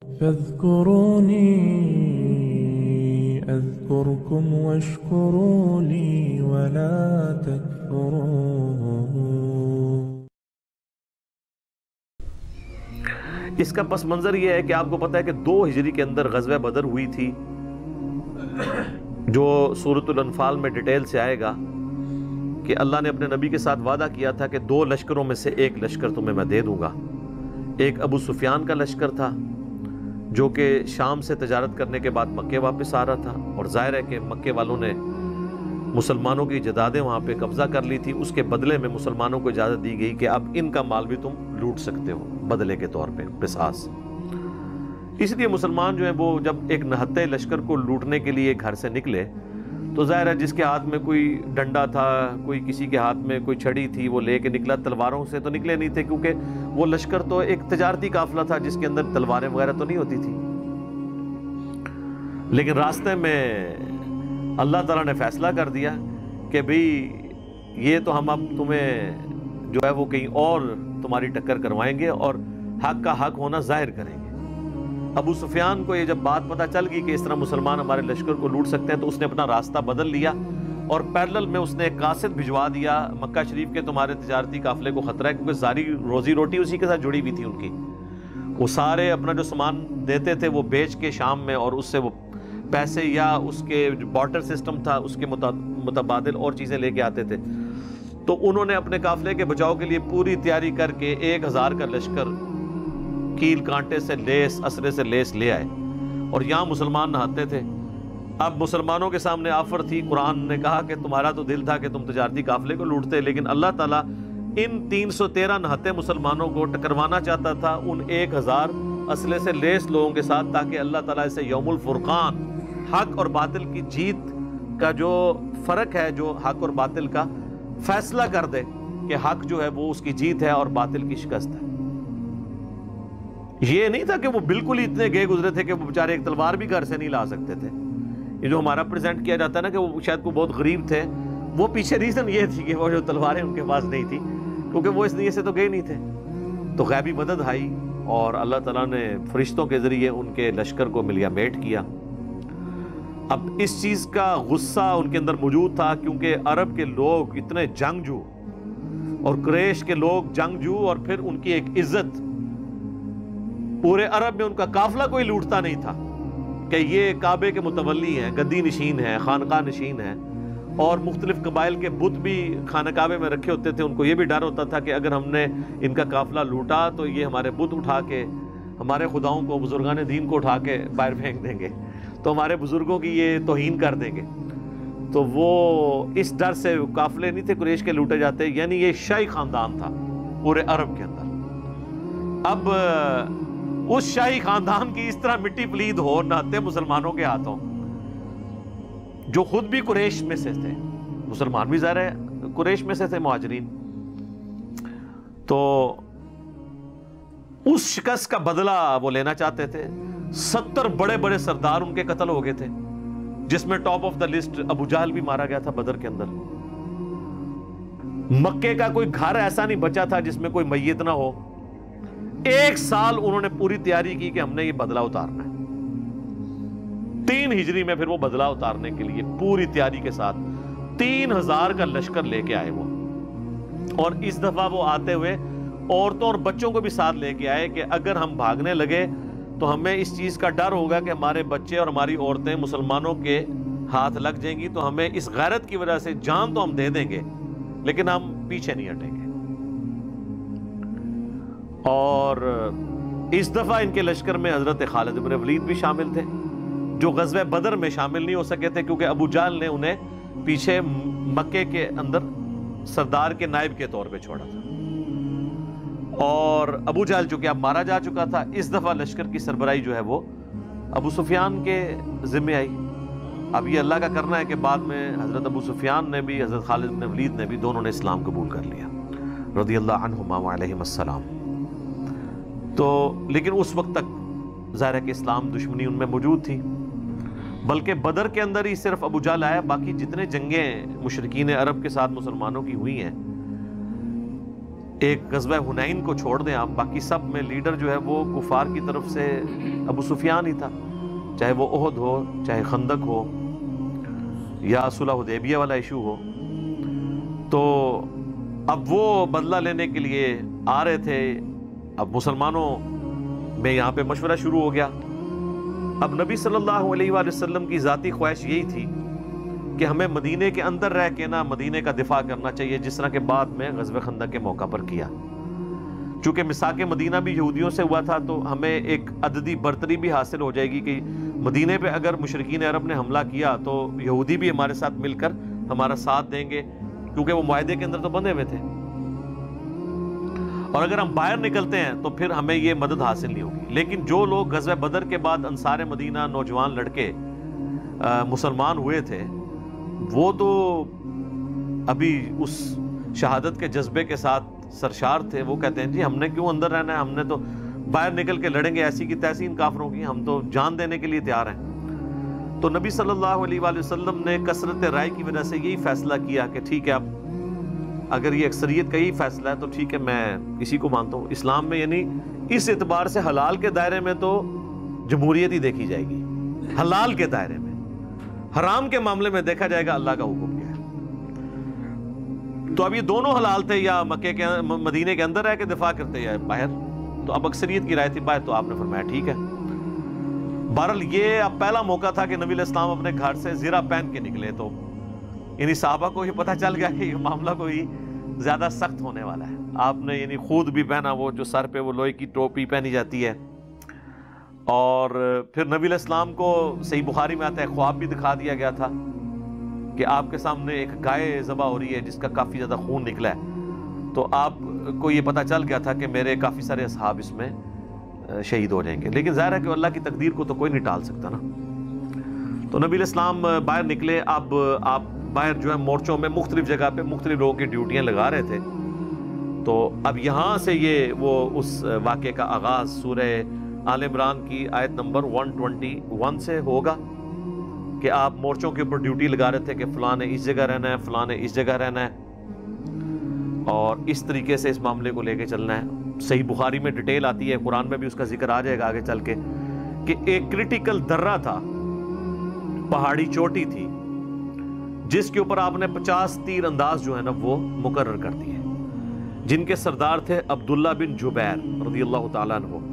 فاذكروني أذكركم واشكروا لي ولا تكفرون۔ اس کا پس منظر یہ ہے کہ آپ کو پتہ ہے کہ 2 ہجری کے اندر غزوہ بدر ہوئی تھی، جو سورۃ الانفال میں ڈیٹیل سے آئے گا کہ اللہ نے اپنے نبی کے ساتھ وعدہ کیا تھا کہ 2 لشکروں میں سے ایک لشکر تمہیں میں دے دوں گا۔ ایک ابو سفیان کا لشکر تھا جو کہ شام سے تجارت کرنے کے بعد مکے واپس آ رہا تھا، اور ظاہر ہے کہ مکے والوں نے مسلمانوں کی جدادیں وہاں پہ قبضہ کر لی تھی، اس کے بدلے میں مسلمانوں کو اجازت دی گئی کہ اب ان کا مال بھی تم لوٹ سکتے ہو بدلے کے طور پہ، قصاص۔ اس لیے مسلمان جو ہیں وہ جب ایک نہتے لشکر کو لوٹنے کے لیے گھر سے نکلے تو ظاہر ہے جس کے ہاتھ میں کوئی ڈنڈا تھا، کوئی کسی کے ہاتھ میں کوئی چھڑی تھی، وہ لے کے نکلا۔ تلواروں سے تو نکلے نہیں تھے کیونکہ وہ لشکر تو ایک تجارتی قافلہ تھا جس کے اندر تلواریں وغیرہ تو نہیں ہوتی تھی، لیکن راستے میں اللہ تعالیٰ نے فیصلہ کر دیا کہ بھئی یہ تو ہم اب تمہیں جو ہے وہ کہیں اور تمہاری ٹکر کروائیں گے اور حق کا حق ہونا ظاہر کریں گے۔ ابو سفیان کو یہ جب بات پتہ چل گئی کہ اس طرح مسلمان ہمارے لشکر کو لوٹ سکتے ہیں تو اس نے اپنا راستہ بدل لیا اور پیرلل میں اس نے ایک قاصد بھجوا دیا مکہ شریف کے تمہارے تجارتی قافلے کو خطرہ ہے، کیونکہ ساری روزی روٹی اسی کے ساتھ جڑی ہوئی تھی ان کی۔ وہ سارے اپنا جو سامان دیتے تھے وہ بیچ کے شام میں، اور اس سے وہ پیسے یا اس کے جو بارٹر سسٹم تھا اس کے متبادل اور چیزیں لے کے آتے تھے۔ تو انہوں نے اپنے قافلے کے بچاؤ کے لیے پوری تیاری کر کے 1000 کا لشکر کیل کانٹے سے لیس، اسرے سے لیس لے آئے، اور یہاں مسلمان نہاتے تھے۔ اب مسلمانوں کے سامنے آفر تھی، قرآن نے کہا کہ تمہارا تو دل تھا کہ تم تجارتی قافلے کو لوٹتے، لیکن اللہ تعالیٰ ان 313 نہتے مسلمانوں کو ٹکروانا چاہتا تھا ان 1000 اسلحے سے لیس لوگوں کے ساتھ، تاکہ اللہ تعالیٰ اسے یوم الفرقان، حق اور باطل کی جیت کا جو فرق ہے، جو حق اور باطل کا فیصلہ کر دے کہ حق جو ہے وہ اس کی جیت ہے اور باطل کی شکست ہے۔ یہ نہیں تھا کہ وہ بالکل ہی اتنے گئے گزرے تھے کہ وہ بیچارے ایک تلوار بھی گھر سے نہیں لا سکتے تھے۔ یہ جو ہمارا پریزنٹ کیا جاتا ہے نا کہ وہ شاید کو بہت غریب تھے، وہ پیچھے ریزن یہ تھی کہ وہ جو تلواریں ان کے پاس نہیں تھی، کیونکہ وہ اس نیت سے تو گئے نہیں تھے۔ تو غیبی مدد آئی اور اللہ تعالیٰ نے فرشتوں کے ذریعے ان کے لشکر کو ملیا میٹ کیا۔ اب اس چیز کا غصہ ان کے اندر موجود تھا، کیونکہ عرب کے لوگ اتنے جنگجو اور قریش کے لوگ جنگجو، اور پھر ان کی ایک عزت، پورے عرب میں ان کا قافلہ کوئی لوٹتا نہیں تھا کہ یہ کعبے کے متولی ہیں، گدی نشین ہیں، خانقاہ نشین ہیں، اور مختلف قبائل کے بت بھی خانہ کعبے میں رکھے ہوتے تھے۔ ان کو یہ بھی ڈر ہوتا تھا کہ اگر ہم نے ان کا قافلہ لوٹا تو یہ ہمارے بت اٹھا کے، ہمارے خداؤں کو، بزرگان دین کو اٹھا کے باہر پھینک دیں گے، تو ہمارے بزرگوں کی یہ توہین کر دیں گے۔ تو وہ اس ڈر سے قافلے نہیں تھے قریش کے لوٹے جاتے، یعنی یہ شاہی خاندان تھا پورے عرب کے اندر۔ اب اس شاہی خاندان کی اس طرح مٹی پلید ہو نہتے مسلمانوں کے ہاتھوں، جو خود بھی قریش میں سے تھے، مسلمان بھی ظاہر ہے قریش میں سے تھے، مہاجرین، تو اس شکست کا بدلہ وہ لینا چاہتے تھے۔ 70 بڑے بڑے سردار ان کے قتل ہو گئے تھے، جس میں ٹاپ آف دا لسٹ ابو جہل بھی مارا گیا تھا بدر کے اندر۔ مکے کا کوئی گھر ایسا نہیں بچا تھا جس میں کوئی میت نہ ہو۔ 1 سال انہوں نے پوری تیاری کی کہ ہم نے یہ بدلہ اتارنا ہے۔ 3 ہجری میں پھر وہ بدلہ اتارنے کے لیے پوری تیاری کے ساتھ 3000 کا لشکر لے کے آئے وہ، اور اس دفعہ وہ آتے ہوئے عورتوں اور بچوں کو بھی ساتھ لے کے آئے کہ اگر ہم بھاگنے لگے تو ہمیں اس چیز کا ڈر ہوگا کہ ہمارے بچے اور ہماری عورتیں مسلمانوں کے ہاتھ لگ جائیں گی، تو ہمیں اس غیرت کی وجہ سے جان تو ہم دے دیں گے لیکن ہم پیچھے نہیں ہٹیں گے۔ اور اس دفعہ ان کے لشکر میں حضرت خالد بن ولید بھی شامل تھے، جو غزوہ بدر میں شامل نہیں ہو سکے تھے کیونکہ ابو جہل نے انہیں پیچھے مکے کے اندر سردار کے نائب کے طور پہ چھوڑا تھا، اور ابو جہل جو کہ اب مارا جا چکا تھا، اس دفعہ لشکر کی سربراہی جو ہے وہ ابو سفیان کے ذمہ آئی۔ اب یہ اللہ کا کرنا ہے کہ بعد میں حضرت ابو سفیان نے بھی، حضرت خالد بن ولید نے بھی، دونوں نے اسلام قبول کر لیا رضی اللہ عنہما وعلیہم السلام۔ تو لیکن اس وقت تک ظاہر ہے کہ اسلام دشمنی ان میں موجود تھی، بلکہ بدر کے اندر ہی صرف ابو جہل آیا، باقی جتنے جنگیں مشرکین عرب کے ساتھ مسلمانوں کی ہوئی ہیں ایک غزوہ حنین کو چھوڑ دیں آپ، باقی سب میں لیڈر جو ہے وہ کفار کی طرف سے ابو سفیان ہی تھا، چاہے وہ احد ہو، چاہے خندق ہو، یا صلح حدیبیہ والا ایشو ہو۔ تو اب وہ بدلہ لینے کے لیے آ رہے تھے۔ اب مسلمانوں میں یہاں پہ مشورہ شروع ہو گیا۔ اب نبی صلی اللہ علیہ وآلہ وسلم کی ذاتی خواہش یہی تھی کہ ہمیں مدینے کے اندر رہ کے نا مدینے کا دفاع کرنا چاہیے، جس طرح کہ بعد میں غزوہ خندق کے موقع پر کیا۔ چونکہ میثاق مدینہ بھی یہودیوں سے ہوا تھا، تو ہمیں ایک عددی برتری بھی حاصل ہو جائے گی کہ مدینے پہ اگر مشرکین عرب نے حملہ کیا تو یہودی بھی ہمارے ساتھ مل کر ہمارا ساتھ دیں گے، کیونکہ وہ معاہدے کے اندر تو بندھے ہوئے تھے، اور اگر ہم باہر نکلتے ہیں تو پھر ہمیں یہ مدد حاصل نہیں ہوگی۔ لیکن جو لوگ غزوہ بدر کے بعد انصار مدینہ نوجوان لڑکے مسلمان ہوئے تھے، وہ تو ابھی اس شہادت کے جذبے کے ساتھ سرشار تھے۔ وہ کہتے ہیں جی ہم نے کیوں اندر رہنا ہے، ہم نے تو باہر نکل کے لڑیں گے ایسی کی تیسی ان کافروں کی، ہم تو جان دینے کے لیے تیار ہیں۔ تو نبی صلی اللہ علیہ وآلہ وسلم نے کثرت رائے کی وجہ سے یہی فیصلہ کیا کہ ٹھیک ہے، اب اگر یہ اکثریت کا یہی فیصلہ ہے تو ٹھیک ہے، میں اسی کو مانتا ہوں۔ اسلام میں یعنی اس اعتبار سے حلال کے دائرے میں تو جمہوریت ہی دیکھی جائے گی، حلال کے دائرے میں، حرام کے معاملے میں دیکھا جائے گا اللہ کا حکم کیا ہے۔ تو اب یہ دونوں حلال تھے، یا مکے کے مدینے کے اندر رہ کے دفاع کرتے یا باہر، تو اب اکثریت کی رائے تھی باہر، تو آپ نے فرمایا ٹھیک ہے۔ بہرحال یہ اب پہلا موقع تھا کہ نبی علیہ السلام اپنے گھر سے زرہ پہن کے نکلے، تو یعنی صحابہ کو یہ پتہ چل گیا کہ یہ معاملہ کوئی زیادہ سخت ہونے والا ہے۔ آپ نے یعنی خود بھی پہنا، وہ جو سر پہ وہ لوہے کی ٹوپی پہنی جاتی ہے، اور پھر نبی علیہ السلام کو صحیح بخاری میں آتا ہے خواب بھی دکھا دیا گیا تھا کہ آپ کے سامنے ایک گائے ذبح ہو رہی ہے جس کا کافی زیادہ خون نکلا ہے، تو آپ کو یہ پتہ چل گیا تھا کہ میرے کافی سارے اصحاب اس میں شہید ہو جائیں گے۔ لیکن ظاہر ہے کہ اللہ کی تقدیر کو تو کوئی نہیں ٹال سکتا نا۔ تو نبی علیہ السلام باہر نکلے۔ اب آپ باہر جو ہے مورچوں میں مختلف جگہ پہ مختلف لوگوں کی ڈیوٹیاں لگا رہے تھے۔ تو اب یہاں سے یہ وہ اس واقعے کا آغاز سورہ آل عمران کی آیت نمبر 121 سے ہوگا کہ آپ مورچوں کے اوپر ڈیوٹی لگا رہے تھے کہ فلاں نے اس جگہ رہنا ہے، فلاں نے اس جگہ رہنا ہے، اور اس طریقے سے اس معاملے کو لے کے چلنا ہے۔ صحیح بخاری میں ڈیٹیل آتی ہے، قرآن میں بھی اس کا ذکر آ جائے گا آگے چل کے، کہ ایک کرٹیکل درہ تھا، پہاڑی چوٹی تھی، جس کے اوپر آپ نے 50 تیر انداز جو ہے نا وہ مقرر کر دیے، جن کے سردار تھے عبداللہ بن جبیر رضی اللہ تعالیٰ عنہ۔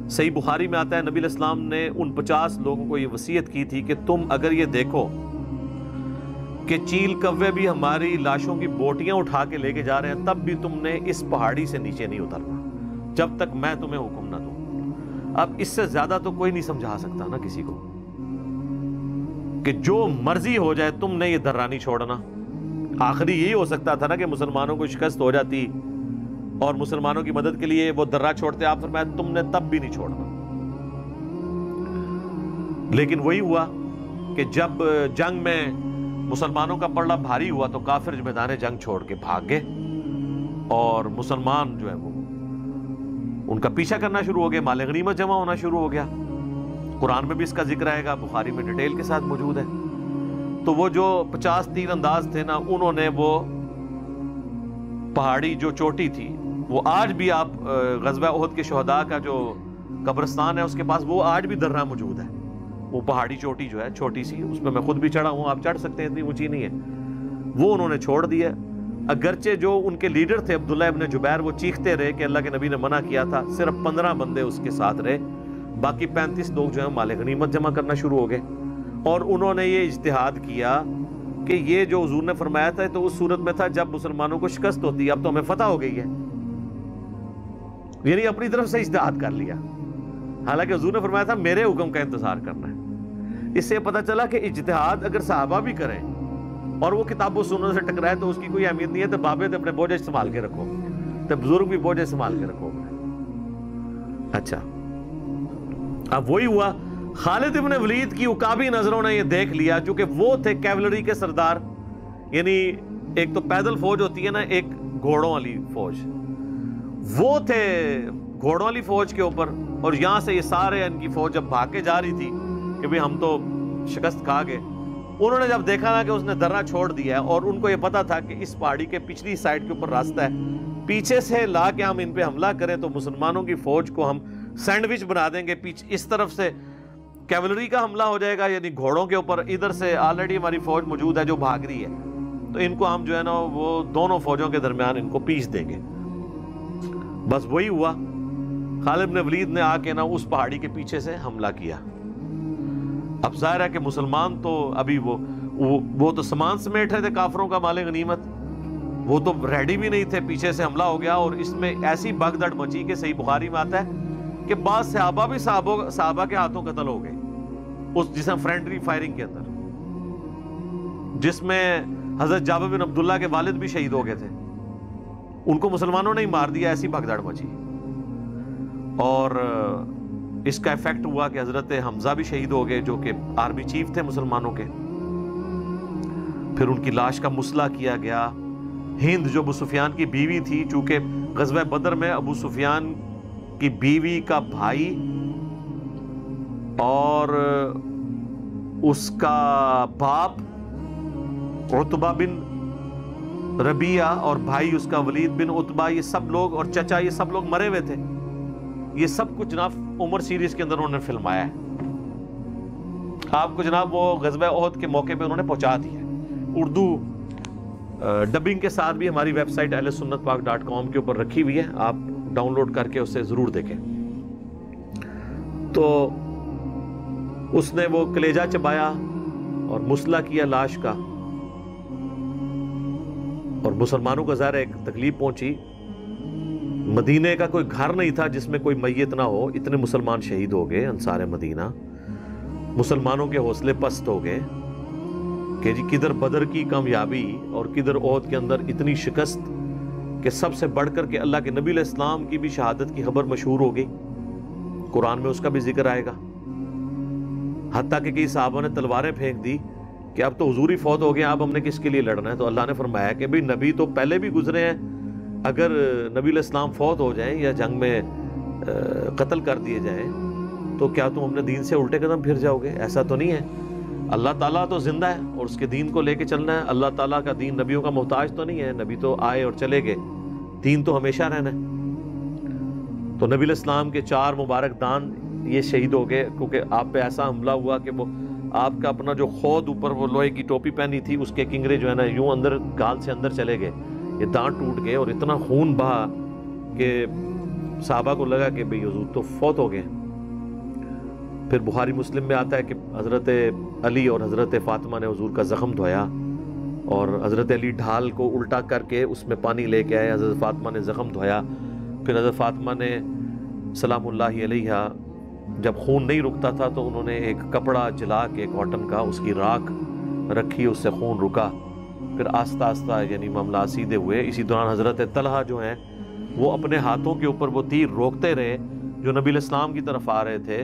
صحیح بخاری میں آتا ہے نبی علیہ السلام نے ان 50 لوگوں کو یہ وصیت کی تھی کہ تم اگر یہ دیکھو کہ چیل کوے بھی ہماری لاشوں کی بوٹیاں اٹھا کے لے کے جا رہے ہیں، تب بھی تم نے اس پہاڑی سے نیچے نہیں اترنا جب تک میں تمہیں حکم نہ دوں۔ اب اس سے زیادہ تو کوئی نہیں سمجھا سکتا نا کسی کو کہ جو مرضی ہو جائے تم نے یہ درہ نہیں چھوڑنا۔ آخری یہی ہو سکتا تھا نا کہ مسلمانوں کو شکست ہو جاتی اور مسلمانوں کی مدد کے لیے وہ درہ چھوڑتے، آپ فرمایا تم نے تب بھی نہیں چھوڑنا۔ لیکن وہی ہوا کہ جب جنگ میں مسلمانوں کا پلڑا بھاری ہوا تو کافر میدان جنگ چھوڑ کے بھاگ گئے، اور مسلمان جو ہے وہ ان کا پیچھا کرنا شروع ہو گئے، مال غنیمت جمع ہونا شروع ہو گیا۔ قرآن میں بھی اس کا ذکر آئے گا، بخاری میں ڈیٹیل کے ساتھ موجود ہے۔ تو وہ جو 50 تیر انداز تھے نا، انہوں نے وہ پہاڑی جو چوٹی تھی، وہ آج بھی آپ غزوہ احد کے شہداء کا جو قبرستان ہے اس کے پاس وہ آج بھی درہ موجود ہے۔ وہ پہاڑی چوٹی جو ہے چھوٹی سی، اس پہ میں خود بھی چڑھا ہوں، آپ چڑھ سکتے ہیں، اتنی اونچی نہیں ہے، وہ انہوں نے چھوڑ دیا۔ اگرچہ جو ان کے لیڈر تھے عبداللہ ابن جبیر، وہ چیختے رہے کہ اللہ کے نبی نے منع کیا تھا، صرف 15 بندے اس کے ساتھ رہے، باقی 35 لوگ جو ہیں مال غنیمت جمع کرنا شروع ہو گئے۔ اور انہوں نے یہ اجتہاد کیا کہ یہ جو حضور نے فرمایا تھا تو اس صورت میں تھا جب مسلمانوں کو شکست ہوتی ہے، اب تو ہمیں فتح ہو گئی ہے، یعنی اپنی طرف سے اجتہاد کر لیا، حالانکہ حضور نے فرمایا تھا میرے حکم کا انتظار کرنا ہے۔ اس سے پتہ چلا کہ اجتہاد اگر صحابہ بھی کریں اور وہ کتاب و سنت سے ٹکرائے تو اس کی کوئی اہمیت نہیں ہے، تو بابے تو اپنے بوجھ سنبھال کے رکھو، تو بزرگ بھی بوجھ سنبھال کے رکھو۔ اچھا، اب وہی ہوا، خالد ابن ولید کی عقابی نظروں نے یہ دیکھ لیا، چونکہ وہ تھے کیولری کے سردار، یعنی ایک تو پیدل فوج ہوتی ہے نا، ایک گھوڑوں والی فوج، وہ تھے گھوڑوں والی فوج کے اوپر، اور یہاں سے یہ سارے ان کی فوج جب بھاگ کے جا رہی تھی کہ بھئی ہم تو شکست کھا گئے، انہوں نے جب دیکھا نا کہ اس نے درہ چھوڑ دیا ہے، اور ان کو یہ پتا تھا کہ اس پہاڑی کے پچھلی سائڈ کے اوپر راستہ ہے، پیچھے سے لا کے ہم ان پہ حملہ کریں تو مسلمانوں کی فوج کو ہم سینڈوچ بنا دیں گے. پیچھے اس طرف سے کیولری کا حملہ ہو جائے گا, یعنی گھوڑوں کے اوپر, ادھر سے آلریڈی ہماری فوج موجود ہے جو بھاگ رہی ہے, تو ان کو ہم جو ہے نا وہ دونوں فوجوں کے درمیان ان کو پیس دیں گے. بس وہی ہوا. خالد بن ولید نے آ کے نا اس پہاڑی کے پیچھے سے حملہ کیا. اب ظاہر ہے کہ مسلمان تو ابھی وہ تو سامان سمیٹ رہے تھے کافروں کا مال غنیمت, وہ تو ریڈی بھی نہیں تھے. پیچھے سے حملہ ہو گیا اور اس میں ایسی بھگدڑ مچی کہ صحیح بخاری میں آتا ہے کہ بعض صحابہ بھی صحابہ کے ہاتھوں قتل ہو گئے اس جس میں فرینڈلی فائرنگ کے اندر, جس میں حضرت جابر بن عبداللہ کے والد بھی شہید ہو گئے تھے. ان کو مسلمانوں نے ہی مار دیا, ایسی بھگدڑ مچی. اور اس کا ایفیکٹ ہوا کہ حضرت حمزہ بھی شہید ہو گئے جو کہ آرمی چیف تھے مسلمانوں کے. پھر ان کی لاش کا مسئلہ کیا گیا. ہند جو ابو سفیان کی بیوی تھی, چونکہ غزوہ بدر میں ابو سفیان کی بیوی کا بھائی اور اس کا باپ عتبہ بن ربیعہ اور بھائی اس کا ولید بن عتبہ, یہ سب لوگ, اور چچا, یہ سب لوگ مرے ہوئے تھے. یہ سب کچھ جناب عمر سیریز کے اندر انہوں نے فلمایا ہے. آپ کو جناب وہ غزوہ احد کے موقع پہ انہوں نے پہنچا دیا ہے. اردو ڈبنگ کے ساتھ بھی ہماری ویب سائٹ ahlsunnatpak.com کے اوپر رکھی ہوئی ہے, آپ ڈاؤن لوڈ کر کے اسے ضرور دیکھیں. تو اس نے وہ کلیجہ چبایا اور مسئلہ کیا لاش کا, اور مسلمانوں کا ظاہر ایک تکلیف پہنچی. مدینے کا کوئی گھر نہیں تھا جس میں کوئی میت نہ ہو, اتنے مسلمان شہید ہو گئے. انصار مدینہ, مسلمانوں کے حوصلے پست ہو گئے کہ جی کدھر بدر کی کامیابی اور کدھر احد کے اندر اتنی شکست کہ سب سے بڑھ کر کے اللہ کے نبی علیہ السلام کی بھی شہادت کی خبر مشہور ہو گئی. قرآن میں اس کا بھی ذکر آئے گا. حتیٰ کہ کئی صحابہ نے تلواریں پھینک دی کہ اب تو حضور ہی فوت ہو گئے, اب ہم نے کس کے لیے لڑنا ہے. تو اللہ نے فرمایا کہ بھئی نبی تو پہلے بھی گزرے ہیں, اگر نبی علیہ السلام فوت ہو جائیں یا جنگ میں قتل کر دیے جائیں تو کیا تم اپنے دین سے الٹے قدم پھر جاؤ گے؟ ایسا تو نہیں ہے. اللہ تعالیٰ تو زندہ ہے اور اس کے دین کو لے کے چلنا ہے. اللہ تعالیٰ کا دین نبیوں کا محتاج تو نہیں ہے, نبی تو آئے اور چلے گئے, دین تو ہمیشہ رہنا ہے. تو نبی علیہ السلام کے 4 مبارک دان یہ شہید ہو گئے کیونکہ آپ پہ ایسا حملہ ہوا کہ وہ آپ کا اپنا جو خود اوپر وہ لوہے کی ٹوپی پہنی تھی اس کے کنگرے جو ہے نا یوں اندر گال سے اندر چلے گئے, یہ دانت ٹوٹ گئے اور اتنا خون بہا کہ صحابہ کو لگا کہ بھئی حضور تو فوت ہو گئے. پھر بخاری مسلم میں آتا ہے کہ حضرت علی اور حضرت فاطمہ نے حضور کا زخم دھویا اور حضرت علی ڈھال کو الٹا کر کے اس میں پانی لے کے آئے, حضرت فاطمہ نے زخم دھویا. پھر حضرت فاطمہ نے سلام اللہ علیہا جب خون نہیں رکتا تھا تو انہوں نے ایک کپڑا جلا کے کاٹن کا اس کی راکھ رکھی, اس سے خون رکا. پھر آہستہ آہستہ یعنی معاملہ سیدھے ہوئے. اسی دوران حضرت طلحہ جو ہیں وہ اپنے ہاتھوں کے اوپر وہ تیر روکتے رہے جو نبی علیہ السلام کی طرف آ رہے تھے.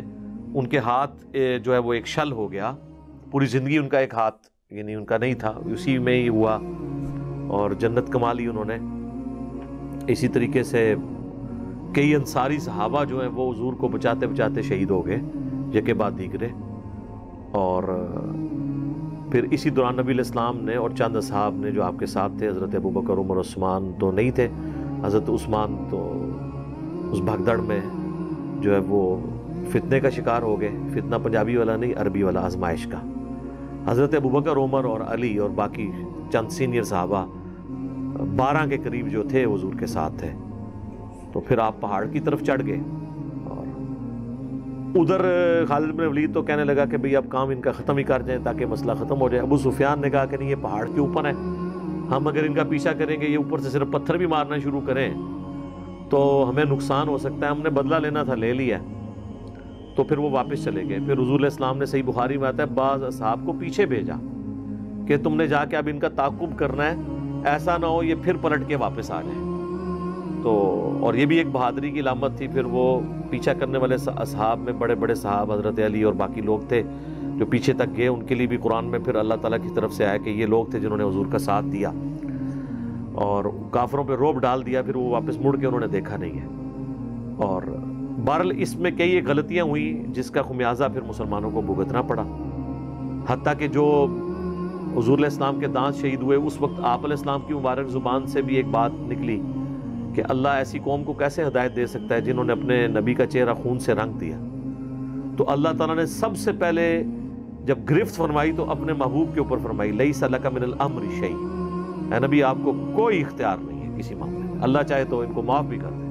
ان کے ہاتھ جو ہے وہ ایک شل ہو گیا, پوری زندگی ان کا ایک ہاتھ یعنی ان کا نہیں تھا, اسی میں ہی ہوا اور جنت کما لی انہوں نے. اسی طریقے سے کئی انصاری صحابہ جو ہیں وہ حضور کو بچاتے بچاتے شہید ہو گئے یکے بعد دیگرے. اور پھر اسی دوران نبی علیہ السلام نے اور چند اصحاب نے جو آپ کے ساتھ تھے, حضرت ابوبکر, عمر, عثمان تو نہیں تھے, حضرت عثمان تو اس بھگدڑ میں جو ہے وہ فتنے کا شکار ہو گئے. فتنہ پنجابی والا نہیں, عربی والا, آزمائش کا. حضرت ابوبکر, عمر اور علی اور باقی چند سینئر صحابہ 12 کے قریب جو تھے حضور کے ساتھ تھے. تو پھر آپ پہاڑ کی طرف چڑھ گئے اور ادھر خالد بن ولید تو کہنے لگا کہ بھئی اب کام ان کا ختم ہی کر جائیں تاکہ مسئلہ ختم ہو جائے. ابو سفیان نے کہا کہ نہیں, یہ پہاڑ کے اوپر ہے, ہم اگر ان کا پیچھا کریں گے, یہ اوپر سے صرف پتھر بھی مارنا شروع کریں تو ہمیں نقصان ہو سکتا ہے. ہم نے بدلہ لینا تھا, لے لیا. تو پھر وہ واپس چلے گئے. پھر حضور علیہ السلام نے, صحیح بخاری میں آتا ہے, بعض اصحاب کو پیچھے بھیجا کہ تم نے جا کے اب ان کا تعاقب کرنا ہے, ایسا نہ ہو یہ پھر پلٹ کے واپس آ جائیں. تو اور یہ بھی ایک بہادری کی علامت تھی. پھر وہ پیچھا کرنے والے اصحاب میں بڑے بڑے صحاب حضرت علی اور باقی لوگ تھے جو پیچھے تک گئے. ان کے لیے بھی قرآن میں پھر اللہ تعالیٰ کی طرف سے آیا کہ یہ لوگ تھے جنہوں نے حضور کا ساتھ دیا اور کافروں پہ رعب ڈال دیا. پھر وہ واپس مڑ کے انہوں نے دیکھا نہیں ہے. اور بہرحال اس میں کئی غلطیاں ہوئی جس کا خمیازہ پھر مسلمانوں کو بھگتنا پڑا. حتیٰ کہ جو حضور علیہ السلام کے دانت شہید ہوئے اس وقت آپ علیہ السلام کی مبارک زبان سے بھی ایک بات نکلی کہ اللہ ایسی قوم کو کیسے ہدایت دے سکتا ہے جنہوں نے اپنے نبی کا چہرہ خون سے رنگ دیا. تو اللہ تعالیٰ نے سب سے پہلے جب گرفت فرمائی تو اپنے محبوب کے اوپر فرمائی لیس لک من الامر شیء. اے نبی آپ کو کوئی اختیار نہیں ہے کسی معاملے میں, اللہ چاہے تو ان کو معاف بھی کر دے.